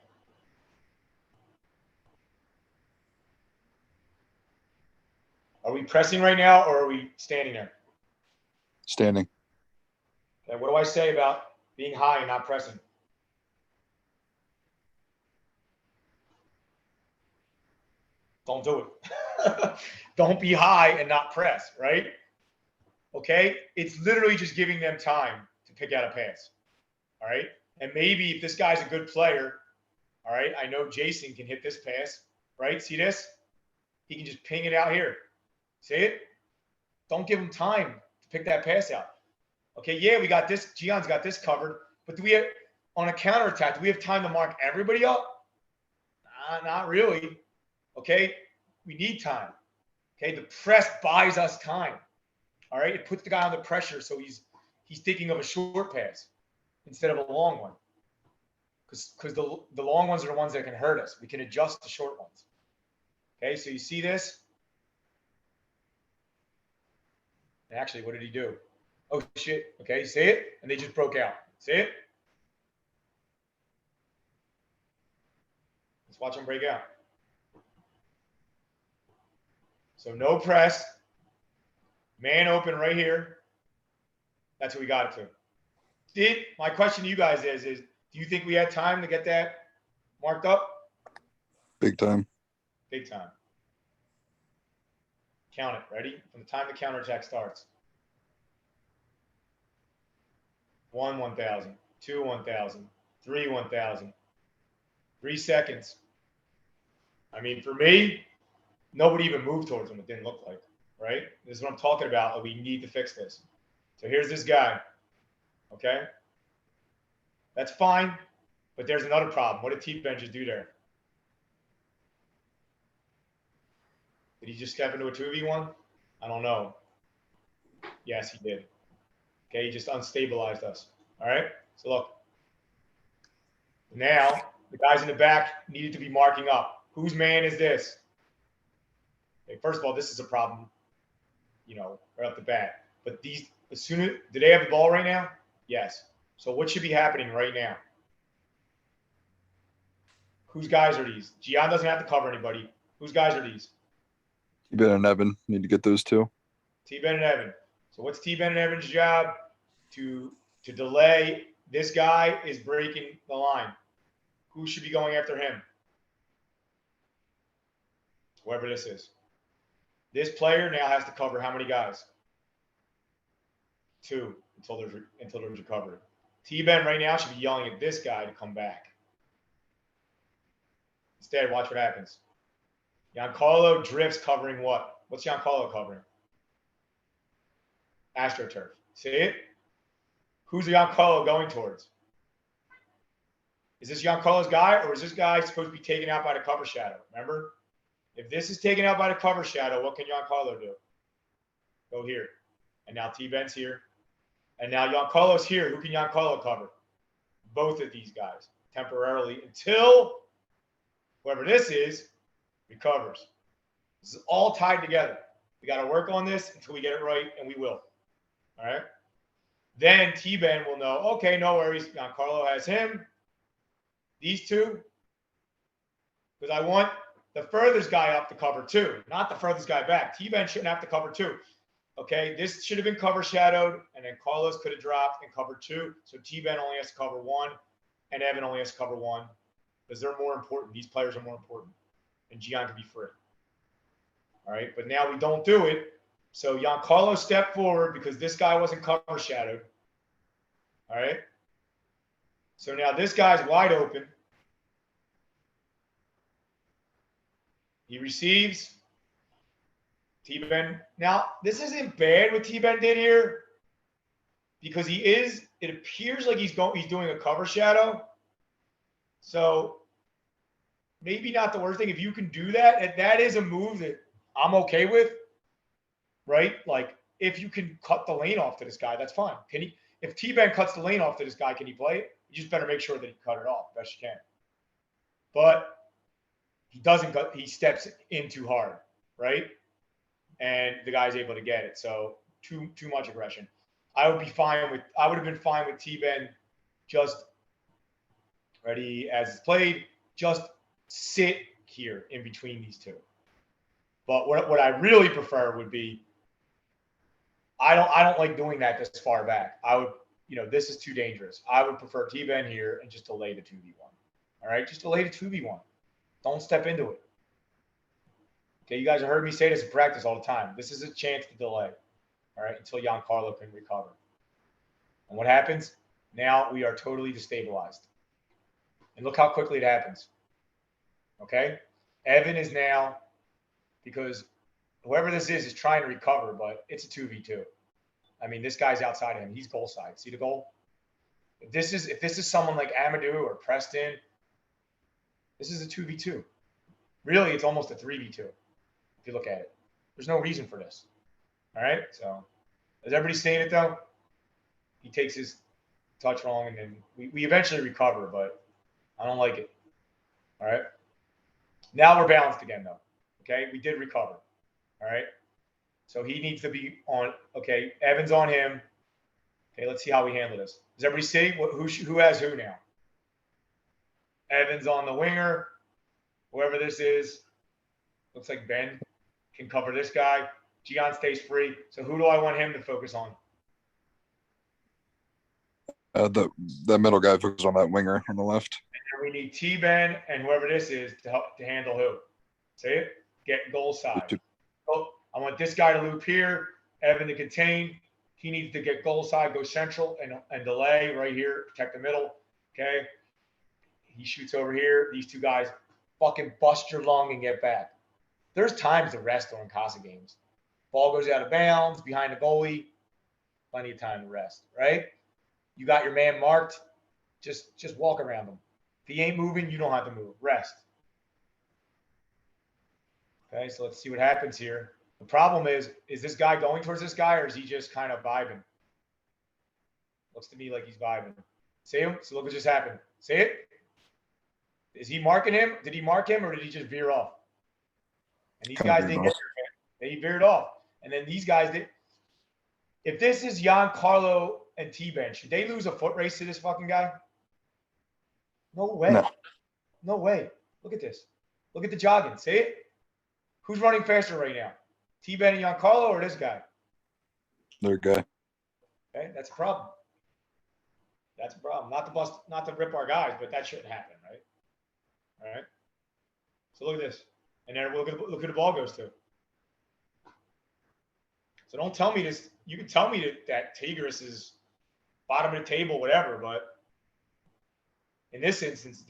Are we pressing right now, or are we standing there? Standing. Okay, what do I say about being high and not pressing? Don't do it. Don't be high and not press, right? Okay? It's literally just giving them time to pick out a pass. All right? And maybe if this guy's a good player, all right, I know Jason can hit this pass, right? See this? He can just ping it out here. See it? Don't give him time to pick that pass out. Okay, yeah, we got this. Gion's got this covered. But do we have, on a counterattack, do we have time to mark everybody up? Not really. Okay, we need time. Okay, the press buys us time. All right, it puts the guy under pressure, so he's thinking of a short pass instead of a long one. Because the long ones are the ones that can hurt us. We can adjust the short ones. Okay, so you see this? And actually, what did he do? Oh, shit. Okay, you see it? And they just broke out. See it? Let's watch them break out. So no press. Man open right here. That's what we got it to. My question to you guys is do you think we had time to get that marked up? Big time. Big time. Count it. Ready? From the time the counterattack starts. 1, 1,000. 2, 1,000. 3, 1,000. 3 seconds. I mean, for me, nobody even moved towards him. It didn't look like, right? This is what I'm talking about. We need to fix this. So here's this guy. Okay. That's fine. But there's another problem. What did T-Ben just do there? Did he just step into a 2v1? I don't know. Yes, he did. Okay, he just unstabilized us. All right. So look. Now, the guys in the back needed to be marking up. Whose man is this? Okay, first of all, this is a problem, right off the bat. But these, do they have the ball right now? Yes. So what should be happening right now? Whose guys are these? Gian doesn't have to cover anybody. Whose guys are these? T-Ben and Evan need to get those two. T-Ben and Evan. So what's T-Ben and Evan's job? To delay. This guy is breaking the line. Who should be going after him? Whoever this is. This player now has to cover how many guys? 2 until there's recovery. T-Ben right now should be yelling at this guy to come back. Instead, watch what happens. Giancarlo drifts covering what? What's Giancarlo covering? AstroTurf. See it? Who's Giancarlo going towards? Is this Giancarlo's guy, or is this guy supposed to be taken out by the cover shadow? Remember? If this is taken out by the cover shadow, what can Giancarlo do? Go here. And now T-Ben's here. And now Giancarlo's here. Who can Giancarlo cover? Both of these guys temporarily until whoever this is recovers. This is all tied together. We got to work on this until we get it right, and we will. All right? Then T-Ben will know, okay, no worries. Giancarlo has him. These two. Because I want the furthest guy up to cover 2, not the furthest guy back. T-Ben shouldn't have to cover 2. Okay, this should have been cover shadowed, and then Carlos could have dropped and covered 2. So T-Ben only has to cover 1, and Evan only has to cover 1, because they're more important. These players are more important, and Gian can be free. All right, but now we don't do it. So Giancarlo stepped forward because this guy wasn't cover shadowed. All right. So now this guy's wide open. He receives. T-Ben. Now, this isn't bad what T-Ben did here because it appears like he's doing a cover shadow. So maybe not the worst thing. If you can do that, that is a move that I'm okay with, right? Like if you can cut the lane off to this guy, that's fine. If T-Ben cuts the lane off to this guy, can he play it? You just better make sure that he cut it off best you can. But he doesn't cut, he steps in too hard, right? And the guy's able to get it. So too much aggression. I would have been fine with T-Ben just ready as it's played, just sit here in between these two. But what I really prefer would be I don't like doing that this far back. I would, this is too dangerous. I would prefer T-Ben here and just delay the 2v1. All right, just delay the 2v1. Don't step into it. Okay, you guys have heard me say this in practice all the time. This is a chance to delay, all right, until Giancarlo can recover. And what happens? Now we are totally destabilized. And look how quickly it happens. Okay? Evan is now, because whoever this is trying to recover, but it's a 2v2. I mean, this guy's outside of him. He's goal side. See the goal? If this is someone like Amadou or Preston, this is a 2v2. Really, it's almost a 3v2 if you look at it. There's no reason for this. All right? So, is everybody seeing it, though? He takes his touch wrong, and then we eventually recover, but I don't like it. All right? Now we're balanced again, though. Okay? We did recover. All right? So he needs to be on. Okay, Evan's on him. Okay, let's see how we handle this. Does everybody see who has who now? Evan's on the winger. Whoever this is, looks like Ben can cover this guy. Gian stays free. So who do I want him to focus on? The middle guy focuses on that winger on the left. And we need T-Ben and whoever this is to handle who? See it? Get goal side. Oh, I want this guy to loop here. Evan to contain. He needs to get goal side, go central, and delay right here, protect the middle. Okay. He shoots over here. These two guys fucking bust your lung and get back. There's times to rest during Casa games. Ball goes out of bounds behind the goalie. Plenty of time to rest, right? You got your man marked. Just walk around him. If he ain't moving, you don't have to move. Rest. Okay, so let's see what happens here. The problem is this guy going towards this guy, or is he just kind of vibing? Looks to me like he's vibing. See him? So look what just happened. See it? Is he marking him? Did he mark him, or did he just veer off? And these guys didn't get there. They veered off. And then these guys did. If this is Giancarlo and T-Ben, should they lose a foot race to this fucking guy? No way. No. No way. Look at this. Look at the jogging. See it? Who's running faster right now? T-Ben and Giancarlo or this guy? Their guy. Okay, that's a problem. That's a problem. Not to rip our guys, but that shouldn't happen, right? All right. So look at this. And then look who the ball goes to. So don't tell me this. You can tell me that Tigres is bottom of the table, whatever, but in this instance,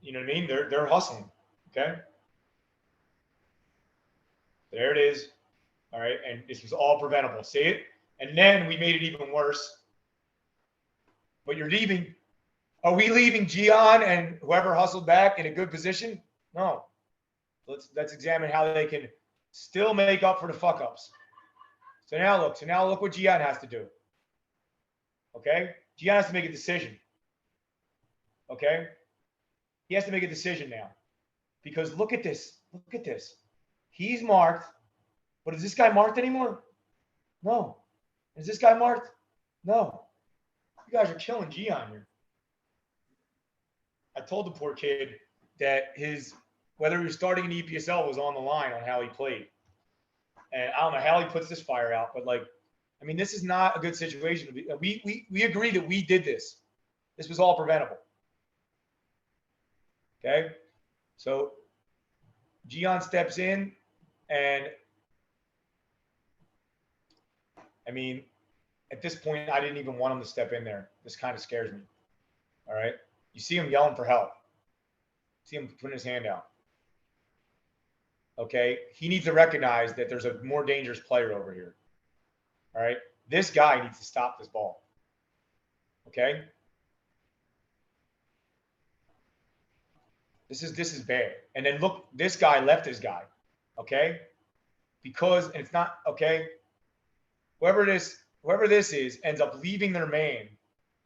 you know what I mean? They're hustling. Okay. There it is. All right. And this was all preventable. See it? And then we made it even worse. But you're leaving. Are we leaving Gian and whoever hustled back in a good position? No. Let's examine how they can still make up for the fuck ups. So now look what Gian has to do. Okay? Gian has to make a decision. Okay? He has to make a decision now. Because look at this. Look at this. He's marked. But is this guy marked anymore? No. Is this guy marked? No. You guys are killing Gian here. I told the poor kid that whether he was starting in EPSL was on the line on how he played. And I don't know how he puts this fire out, but this is not a good situation. We agree that we did this. This was all preventable. Okay? So Gian steps in, and at this point, I didn't even want him to step in there. This kind of scares me. All right? You see him yelling for help. See him putting his hand out. Okay? He needs to recognize that there's a more dangerous player over here. All right? This guy needs to stop this ball. Okay? This is bad. And then look, this guy left his guy. Okay? Because, and it's not, okay? Whoever this is ends up leaving their man.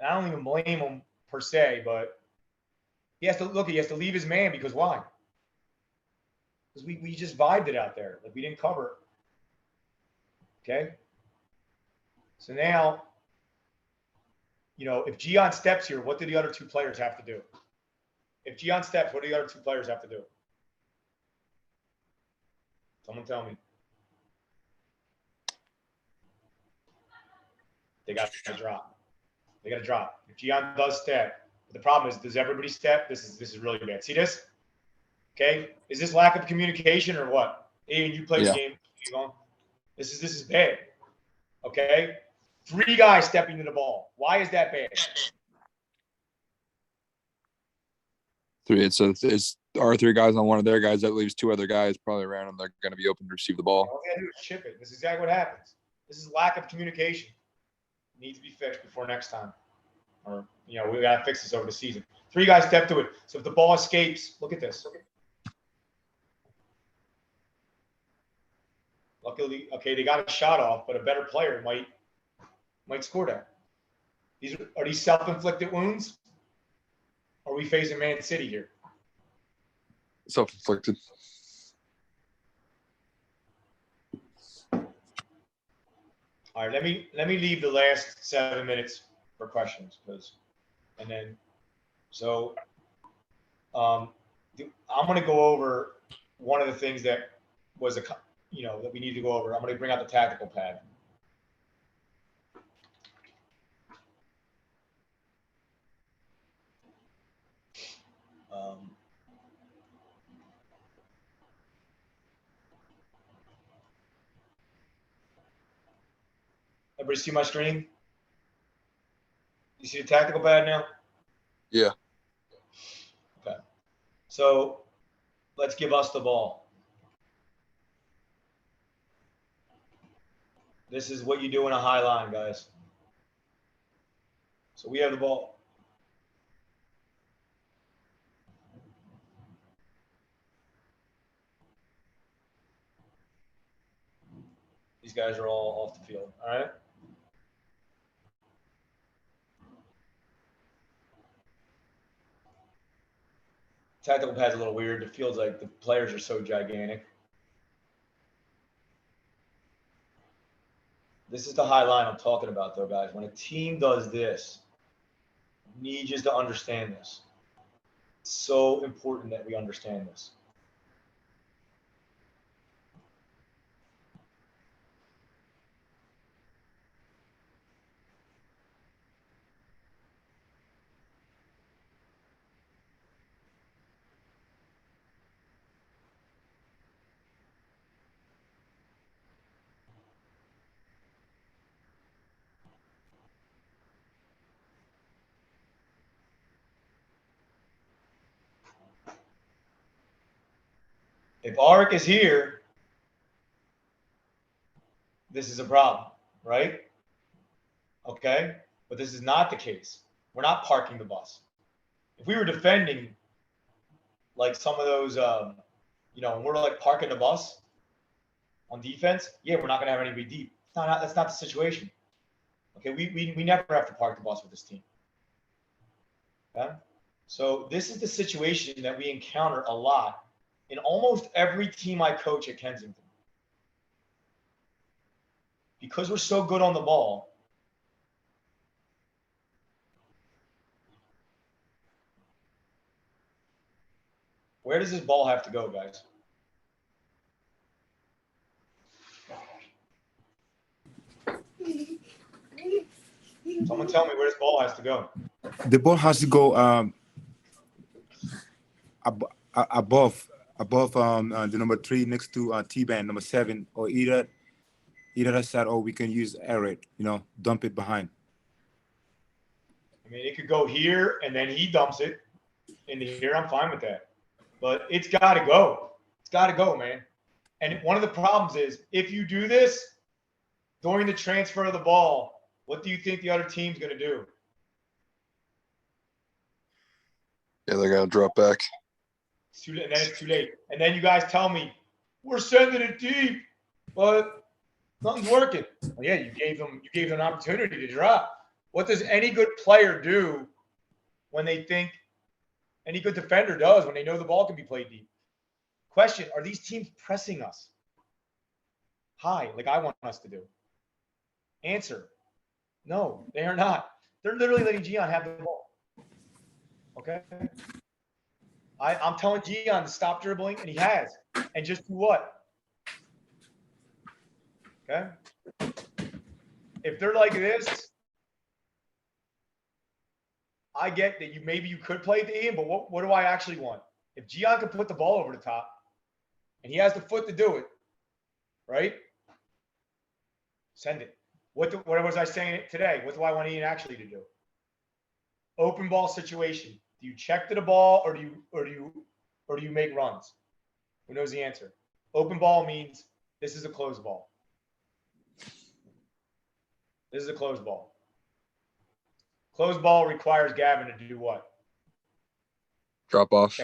And I don't even blame him per se, but he has to leave his man because why? Because we just vibed it out there. Like we didn't cover. Okay? So now, if Gian steps here, what do the other two players have to do? If Gian steps, what do the other two players have to do? Someone tell me. They got to drop. They got to drop. If Gian does step, the problem is, does everybody step? This is really bad. See this? Okay. Is this lack of communication or what? Ian, you play the game. This is bad. Okay. 3 guys stepping to the ball. Why is that bad? 3. It's our 3 guys on one of their guys. That leaves 2 other guys probably around them. They're going to be open to receive the ball. All we got to do is chip it. This is exactly what happens. This is lack of communication. It needs to be fixed before next time. Or, we got to fix this over the season. 3 guys step to it. So if the ball escapes, look at this. Luckily, okay, they got a shot off, but a better player might score that. Are these self-inflicted wounds? Or are we facing Man City here? Self-inflicted. All right, let me leave the last 7 minutes for questions, I'm going to go over one of the things that was that we need to go over. I'm going to bring out the tactical pad. Everybody see my screen? You see the tactical pad now? Yeah. Okay. So let's give us the ball. This is what you do in a high line, guys. So we have the ball. These guys are all off the field. All right. Tactical pad's a little weird. It feels like the players are so gigantic. This is the high line I'm talking about, though, guys. When a team does this, I need you to understand this. It's so important that we understand this. If Arik is here, this is a problem, right? Okay, but this is not the case. We're not parking the bus. If we were defending like some of those, and we're like parking the bus on defense, yeah, we're not going to have anybody deep. That's not the situation. Okay, we never have to park the bus with this team. Okay, so this is the situation that we encounter a lot in almost every team I coach at Kensington. Because we're so good on the ball, where does this ball have to go, guys? Someone tell me where this ball has to go. The ball has to go above the number 3 next to T-band number 7, or either that side, or we can use Eric, dump it behind. I mean, it could go here and then he dumps it into here. I'm fine with that. But it's got to go. It's got to go, man. And one of the problems is if you do this during the transfer of the ball, what do you think the other team's going to do? Yeah, they're gonna drop back. It's too late, and then it's too late. And then you guys tell me, we're sending it deep, but nothing's working. Well, yeah, you gave them an opportunity to drop. What does any good player do when they think any good defender does when they know the ball can be played deep? Question, are these teams pressing us high like I want us to do? Answer, no, they are not. They're literally letting Gian have the ball. Okay? I'm telling Gian to stop dribbling, and he has. And just do what? Okay? If they're like this, I get that maybe you could play it to Ian, but what do I actually want? If Gian can put the ball over the top, and he has the foot to do it, right? Send it. What was I saying today? What do I want Ian actually to do? Open ball situation. Do you check to the ball or do you make runs? Who knows the answer? Open ball means this is a closed ball. This is a closed ball. Closed ball requires Gavin to do what? Drop off.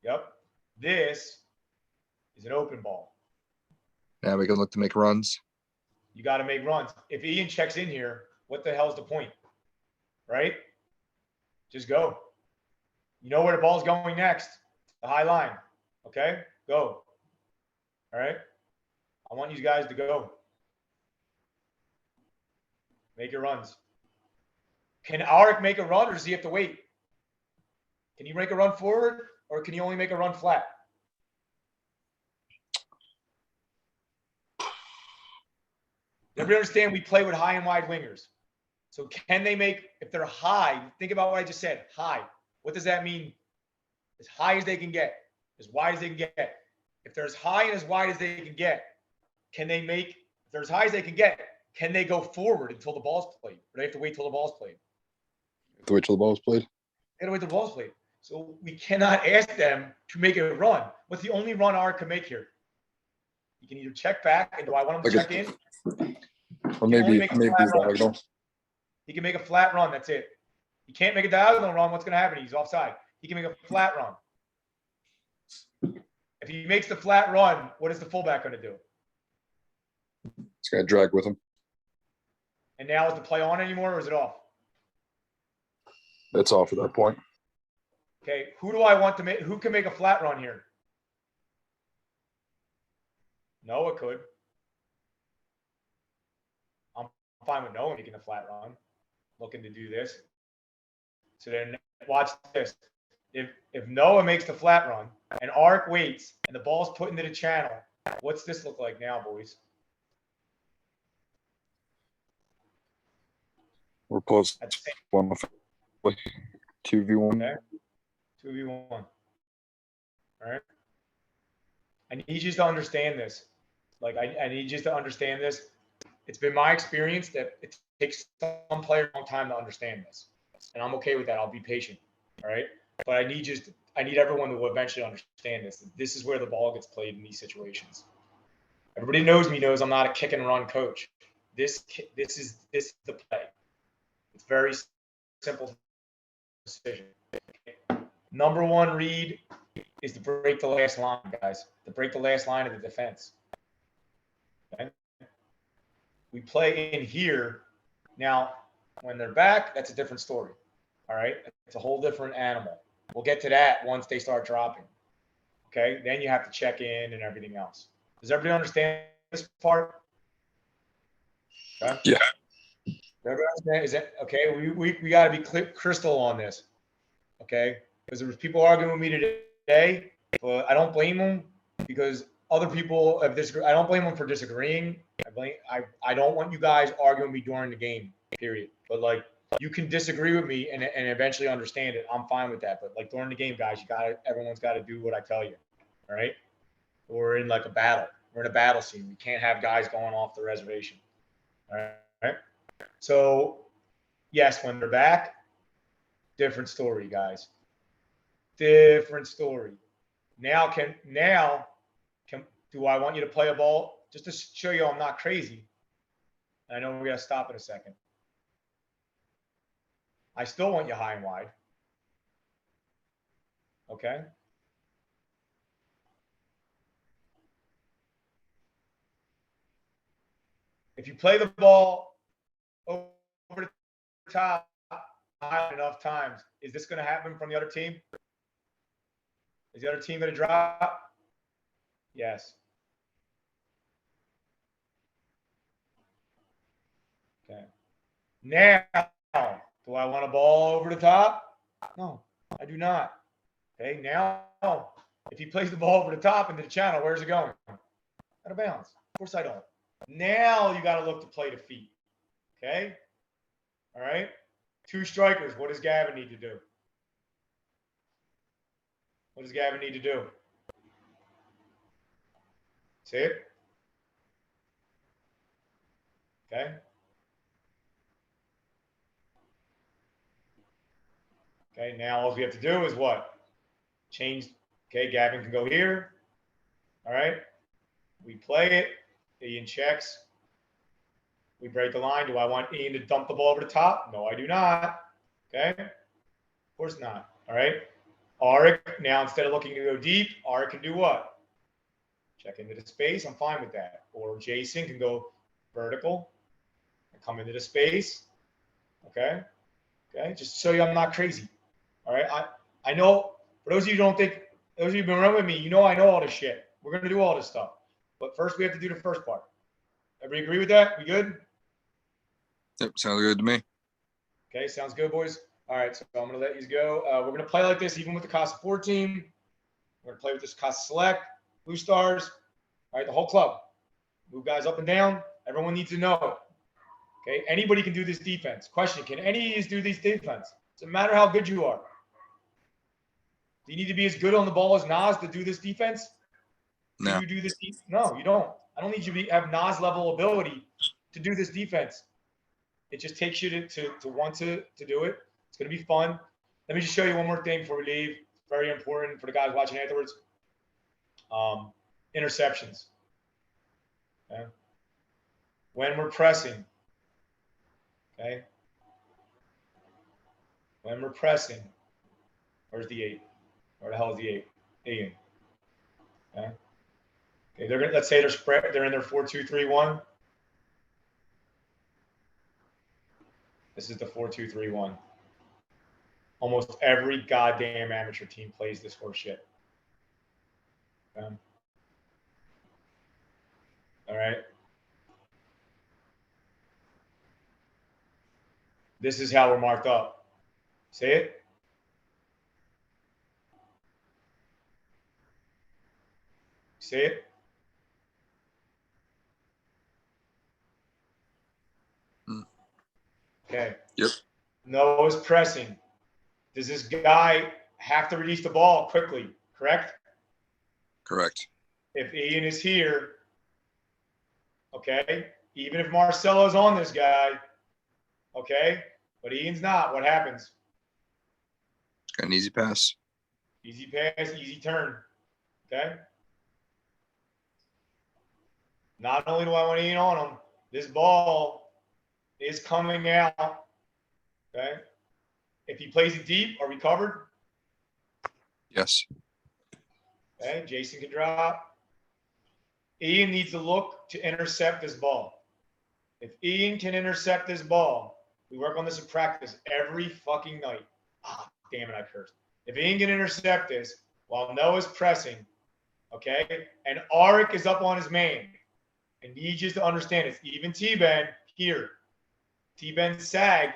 Yep. This is an open ball. Now we can look to make runs. You got to make runs. If Ian checks in here, what the hell's the point? Right? Just go. You know where the ball's going next. The high line. Okay? Go. All right? I want you guys to go. Make your runs. Can Arik make a run, or does he have to wait? Can he make a run forward, or can he only make a run flat? Everybody understand we play with high and wide wingers. So can they make, if they're high, think about what I just said, high. What does that mean? As high as they can get, as wide as they can get. If they're as high and as wide as they can get, can they make, if they're as high as they can get, can they go forward until the ball's played? Or do they have to wait till the ball's played? Have to wait till the ball's played. They have to wait till the ball's played. So we cannot ask them to make a run. What's the only run Arik can make here? He can either check back, and do I want him to check in? Or You only maybe make a maybe flat run. diagonal. He can make a flat run. That's it. He can't make a diagonal run. What's going to happen? He's offside. He can make a flat run. If he makes the flat run, what is the fullback going to do? It's gonna drag with him. And now is the play on anymore, or is it off? It's off at that point. Okay, who do I want to make? Who can make a flat run here? Noah could. I'm fine with Noah making a flat run. Looking to do this. So then watch this. If Noah makes the flat run and Arik waits and the ball's put into the channel, what's this look like now, boys? We're close. That's the same. 2v1. Okay. 2v1. All right. I need you to understand this. Like, I need you to understand this. It's been my experience that it takes some player a long time to understand this. And I'm okay with that. I'll be patient. All right. But I need everyone to eventually understand this. This is where the ball gets played in these situations. Everybody knows me knows I'm not a kick and run coach. This is the play. It's very simple decision. Number one read is to break the last line, guys. To break the last line of the defense. Okay? We play in here. Now, when they're back, that's a different story. All right? It's a whole different animal. We'll get to that once they start dropping. Okay? Then you have to check in and everything else. Does everybody understand this part? Okay? Yeah. Everybody understand? Is that okay? We got to be crystal on this. Okay? Because there was people arguing with me today, but I don't blame them because other people have disagreed. I don't blame them for disagreeing. I don't want you guys arguing with me during the game, period. But like, you can disagree with me and eventually understand it. I'm fine with that. But like during the game, guys, everyone's got to do what I tell you. All right? We're in like a battle. We're in a battle scene. We can't have guys going off the reservation. All right? So, yes, when they're back, different story, guys. Different story. Now do I want you to play a ball just to show you I'm not crazy? I know we're going to stop in a second. I still want you high and wide. Okay? If you play the ball over the top high enough times, is this going to happen from the other team? Is the other team going to drop? Yes. Okay. Now, do I want a ball over the top? No, I do not. Okay, now, if he plays the ball over the top into the channel, where's it going? Out of bounds. Of course I don't. Now you got to look to play the feet. Okay? All right? 2 strikers. What does Gavin need to do? What does Gavin need to do? See it? Okay? Okay, now all we have to do is what? Change. Okay, Gavin can go here. All right? We play it. Ian checks. We break the line. Do I want Ian to dump the ball over the top? No, I do not. Okay? Of course not. All right? Arik, now instead of looking to go deep, Arik can do what? Check into the space. I'm fine with that. Or Jason can go vertical and come into the space. Okay? Okay? Just to show you I'm not crazy. All right? I know, for those of you who don't think, those of you who've been around with me, you know I know all this shit. We're going to do all this stuff. But first we have to do the first part. Everybody agree with that? We good? Yep, sounds good to me. Okay, sounds good, boys. All right, so I'm going to let you go. We're going to play like this even with the Casa 4 team. We're going to play with this Casa Select, Blue Stars. All right, the whole club. Move guys up and down. Everyone needs to know. Okay, anybody can do this defense. Question, can any of you do these defense? Doesn't matter how good you are. Do you need to be as good on the ball as Nas to do this defense? No. Do you do this? No, you don't. I don't need you to have Nas level ability to do this defense. It just takes you to want to do it. It's going to be fun. Let me just show you one more thing before we leave. Very important for the guys watching afterwards. Interceptions. Okay. When we're pressing. Okay. When we're pressing. Where's the 8? Where the hell is the 8? Ian. Okay. Okay. They're gonna, let's say they're spread. They're in their 4-2-3-1. This is the 4-2-3-1. Almost every goddamn amateur team plays this horse shit. Okay. All right. This is how we're marked up. See it? See it? Okay. Yep. Noah's pressing. Does this guy have to release the ball quickly? Correct? Correct. If Ian is here, okay, even if Marcelo's on this guy, okay, but Ian's not, what happens? Got an easy pass. Easy pass, easy turn. Okay? Not only do I want Ian on him, this ball is coming out. Okay? If he plays it deep, are we covered? Yes. Okay, Jason can drop. Ian needs to look to intercept this ball. If Ian can intercept this ball, we work on this in practice every fucking night. Ah, damn it, I cursed. If Ian can intercept this while Noah's pressing, okay, and Arik is up on his man, I need you to understand it's even T-Ben here. T-Ben sag.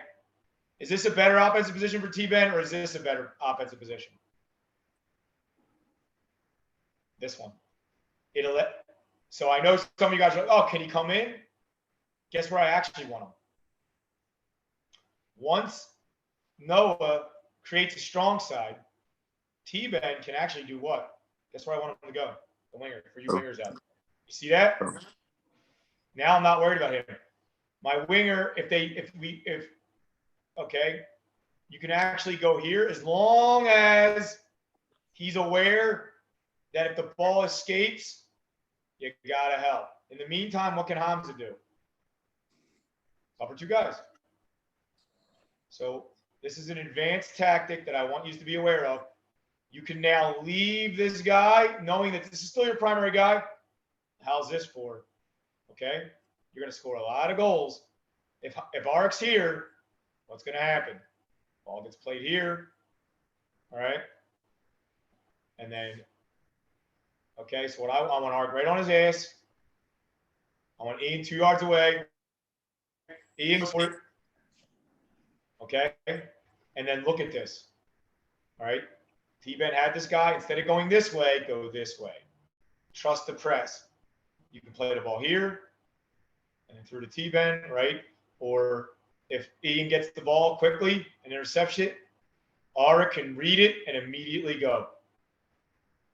Is this a better offensive position for T-Ben, or is this a better offensive position? This one. So I know some of you guys are like, oh, can he come in? Guess where I actually want him? Once Noah creates a strong side, T-Ben can actually do what? Guess where I want him to go? The winger, for you wingers out. You see that? Now I'm not worried about him. My winger, okay, you can actually go here as long as he's aware that if the ball escapes, you gotta help. In the meantime, what can Hamza do? Cover two guys. So this is an advanced tactic that I want you to be aware of. You can now leave this guy knowing that this is still your primary guy. How's this for? Okay, you're gonna score a lot of goals. If Arik's here, what's gonna happen? Ball gets played here. All right, and then. Okay, so what I want Arik right on his ass. I want Ian 2 yards away. Ian for it. Okay, and then look at this. All right, T-Ben had this guy. Instead of going this way, go this way. Trust the press. You can play the ball here and then through to T-Ben, right? Or if Ian gets the ball quickly and intercepts it, Arik can read it and immediately go.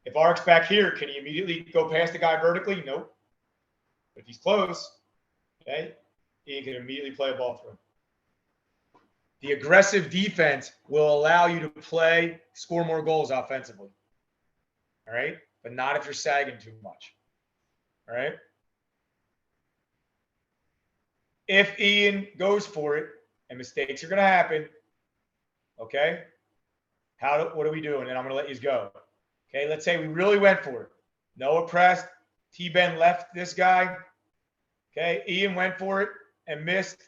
If Arik's back here, can he immediately go past the guy vertically? Nope. But if he's close, okay, Ian can immediately play a ball through. The aggressive defense will allow you to score more goals offensively. All right? But not if you're sagging too much. All right? If Ian goes for it, and mistakes are going to happen, okay, what do we do? And then I'm going to let you go. Okay, let's say we really went for it. Noah pressed. T-Ben left this guy. Okay, Ian went for it and missed.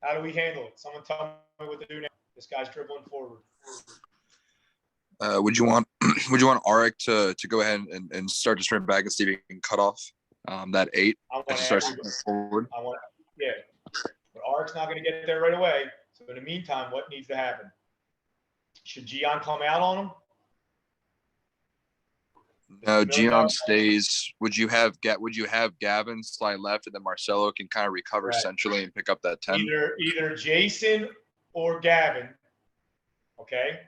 How do we handle it? Someone tell me what to do now. This guy's dribbling forward. Would you want Arik to go ahead and start to sprint back and see if he can cut off that 8 and start forward? Yeah. But Arik's not going to get there right away. So in the meantime, what needs to happen? Should Gian come out on him? No, Gian stays. Would you have Gavin slide left and then Marcelo can kind of recover centrally and pick up that 10? Either Jason or Gavin. Okay.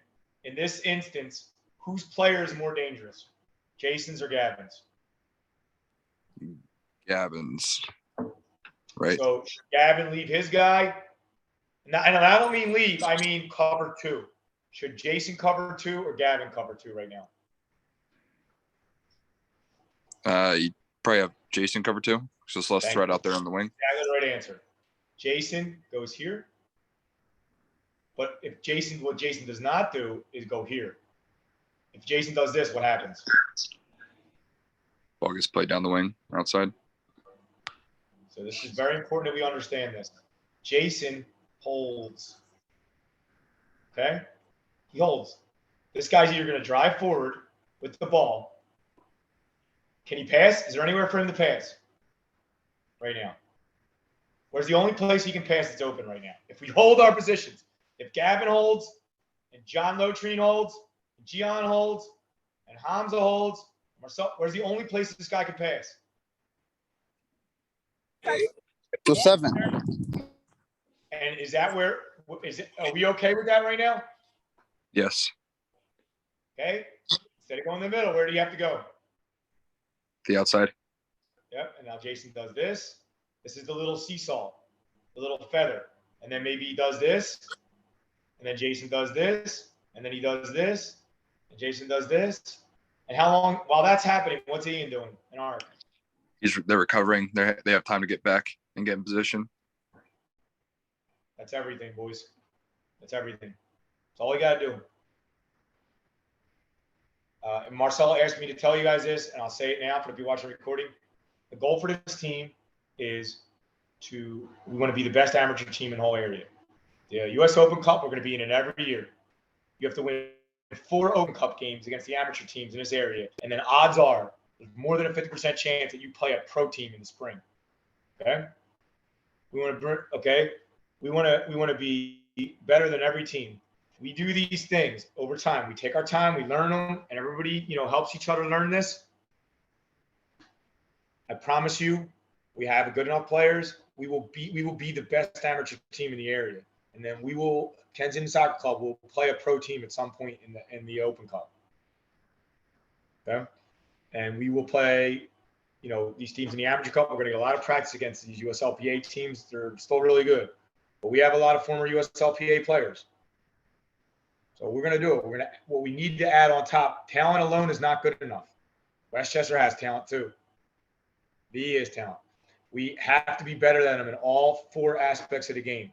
In this instance, whose player is more dangerous? Jason's or Gavin's? Gavin's. Right. So should Gavin leave his guy? And I don't mean leave, I mean cover 2. Should Jason cover 2 or Gavin cover 2 right now? You probably have Jason cover 2. So it's less Thank threat you. out there on the wing. That's the right answer. Jason goes here. But if Jason, what Jason does not do is go here. If Jason does this, what happens? Ball gets played down the wing outside. So this is very important that we understand this. Jason holds. Okay? He holds. This guy's either going to drive forward with the ball. Can he pass? Is there anywhere for him to pass right now? Where's the only place he can pass that's open right now? If we hold our positions, if Gavin holds, and John Lotrine holds, and Gian holds, and Hamza holds, Marcel, where's the only place this guy can pass? So 7. And is that where is it? Are we okay with that right now? Yes. Okay. Instead of going in the middle, where do you have to go? The outside. Yep. And now Jason does this. This is the little seesaw, the little feather. And then maybe he does this. And then Jason does this. And then he does this. And Jason does this. And how long, while that's happening, what's Ian doing in our? They're recovering. They have time to get back and get in position. That's everything, boys. That's everything. That's all you got to do. And Marcel asked me to tell you guys this, and I'll say it now for the people watching the recording. The goal for this team is we want to be the best amateur team in the whole area. The U.S. Open Cup, we're going to be in it every year. You have to win 4 Open Cup games against the amateur teams in this area. And then odds are there's more than a 50% chance that you play a pro team in the spring. Okay? We want to be better than every team. We do these things over time. We take our time, we learn them, and everybody, helps each other learn this. I promise you, we have good enough players. We will be the best amateur team in the area. And then Kensington Soccer Club will play a pro team at some point in the Open Cup. Okay? And we will play, these teams in the Amateur Cup. We're going to get a lot of practice against these USLPA teams. They're still really good. But we have a lot of former USLPA players. So we're going to do it. What we need to add on top, talent alone is not good enough. Westchester has talent too. VE has talent. We have to be better than them in all 4 aspects of the game.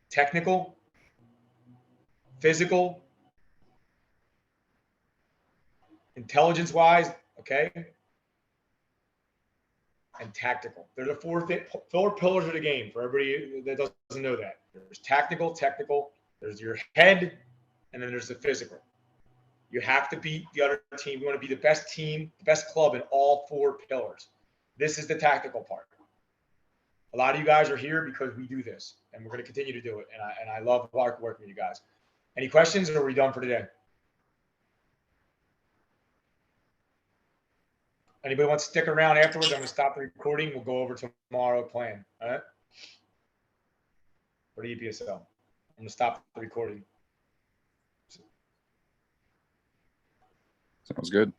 Technical, physical, intelligence-wise, okay, and tactical. They're the 4 pillars of the game for everybody that doesn't know that. There's technical, there's your head, and then there's the physical. You have to beat the other team. You want to be the best team, the best club in all 4 pillars. This is the tactical part. A lot of you guys are here because we do this, and we're going to continue to do it. And I love working with you guys. Any questions, or are we done for today? Anybody wants to stick around afterwards? I'm going to stop the recording. We'll go over tomorrow plan. All right? For the EPSL. I'm going to stop the recording. Sounds good.